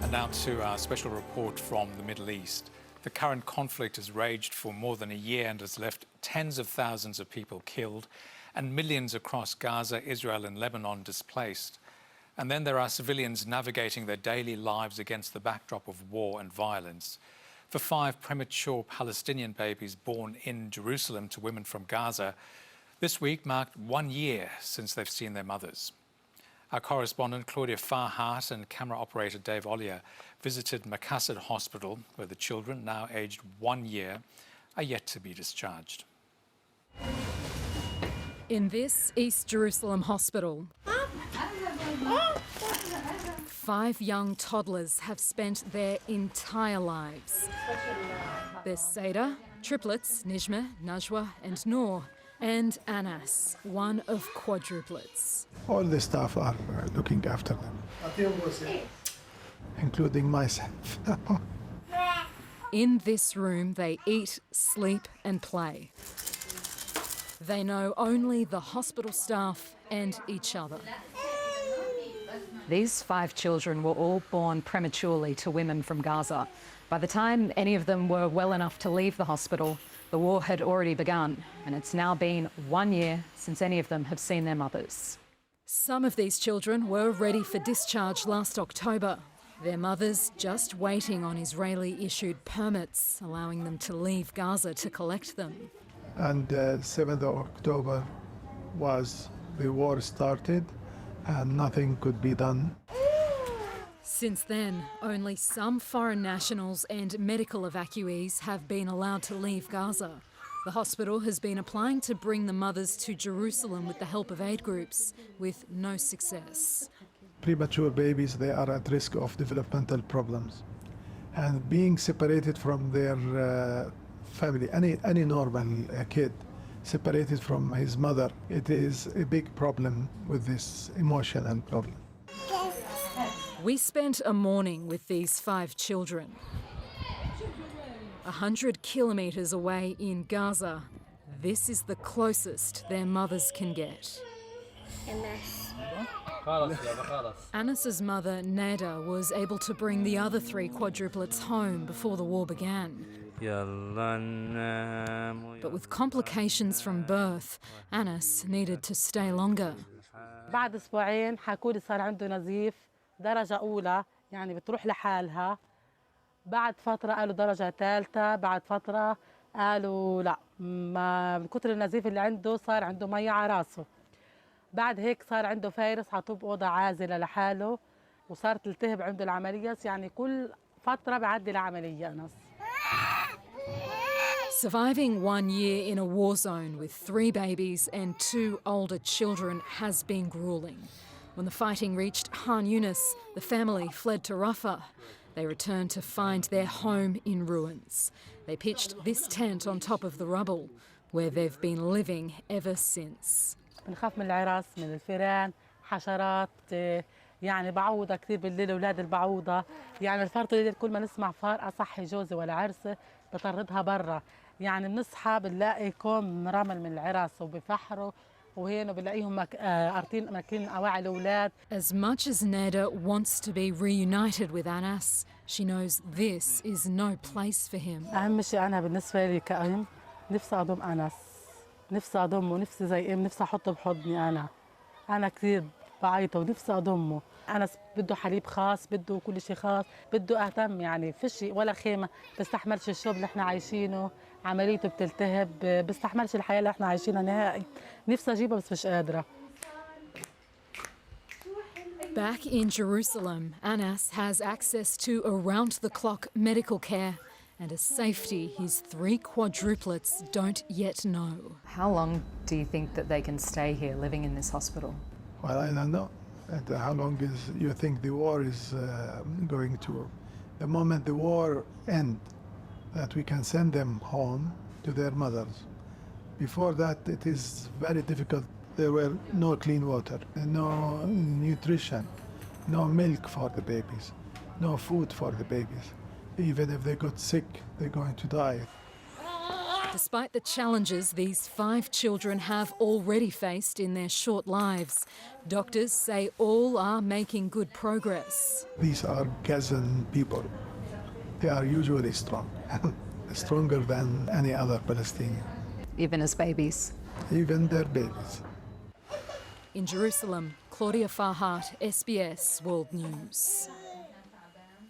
And now to our special report from the Middle East. The current conflict has raged for more than a year and has left tens of thousands of people killed and millions across Gaza, Israel and Lebanon displaced. And then there are civilians navigating their daily lives against the backdrop of war and violence. For 5 premature Palestinian babies born in Jerusalem to women from Gaza, this week marked 1 year since they've seen their mothers. Our correspondent Claudia Farhart and camera operator David Ollier visited Makassed Hospital, where the children, now aged 1 year, are yet to be discharged. In this East Jerusalem hospital, 5 young toddlers have spent their entire lives. There's Seda, triplets Nijmeh, Najwa and Noor, and Anas, one of quadruplets. All the staff are looking after them, including myself. In this room, they eat, sleep and play. They know only the hospital staff and each other. These 5 children were all born prematurely to women from Gaza. By the time any of them were well enough to leave the hospital, the war had already begun, and it's now been 1 year since any of them have seen their mothers. Some of these children were ready for discharge last October. Their mothers just waiting on Israeli-issued permits, allowing them to leave Gaza to collect them. And 7th of October was the war started, and nothing could be done. Since then, only some foreign nationals and medical evacuees have been allowed to leave Gaza. The hospital has been applying to bring the mothers to Jerusalem with the help of aid groups, with no success. Premature babies, they are at risk of developmental problems. And being separated from their family, any normal kid, separated from his mother, it is a big problem with this emotional problem. We spent a morning with these 5 children. 100 kilometres away in Gaza, this is the closest their mothers can get. Anas's mother, Nada, was able to bring the other 3 quadruplets home before the war began. But with complications from birth, Anas needed to stay longer. بعد أسبوعين حكوا لي صار عنده نزيف درجة أولى، يعني بتروح لحالها. بعد فترة قالوا درجة ثالثة، بعد فترة قالوا لا، ما من كتر النزيف اللي عنده صار عنده مية على راسه. بعد هيك صار عنده فيروس، حطوه بأوضة عازلة لحاله، وصارت تلتهب عنده العملية، يعني كل فترة بعدي لعملية أنس. Surviving 1 year in a war zone with 3 babies and 2 older children has been gruelling. When the fighting reached Khan Yunis, the family fled to Rafah. They returned to find their home in ruins. They pitched this tent on top of the rubble, where they've been living ever since. بنخاف من العراس، من الفيران، حشرات، يعني بعوضة كثير بالليل، أولاد البعوضة، يعني الفرط الليل كل ما نسمع فار أصحي جوزي ولا عرسة بطردها برا، يعني بنصحى بنلاقي كوم رمل من العراس وبفحروا وهنا بنلاقيهم قارطين ماكلين أواعي الأولاد. As much as Nada wants to be reunited with Anas, she knows this is no place for him. أهم شيء أنا بالنسبة لي كأم نفسي أضم أنس، نفسي أضمه، نفسي زي نفسي أحطه بحضني أنا كثير بعيطه ونفسي أضمه. أنس بده حليب خاص، بده كل شيء خاص، بده أهتم، يعني فيش ولا خيمة بستحملش الشوب اللي احنا عايشينه، عمليته بتلتهب، بستحملش الحياة اللي احنا عايشينها نهائي. نفسي أجيبه بس مش قادرة. Back in Jerusalem, Anas has access to around-the-clock medical care and a safety his 3 quadruplets don't yet know. How long do you think that they can stay here living in this hospital? Well, I don't know. And how long is you think the war is going to? The moment the war ends, that we can send them home to their mothers. Before that, it is very difficult. There were no clean water, no nutrition, no milk for the babies, no food for the babies. Even if they got sick, they're going to die. Despite the challenges these 5 children have already faced in their short lives, doctors say all are making good progress. These are Gazan people. They are usually strong, stronger than any other Palestinian. Even as babies. Even their babies. In Jerusalem, Claudia Farhart, SBS World News.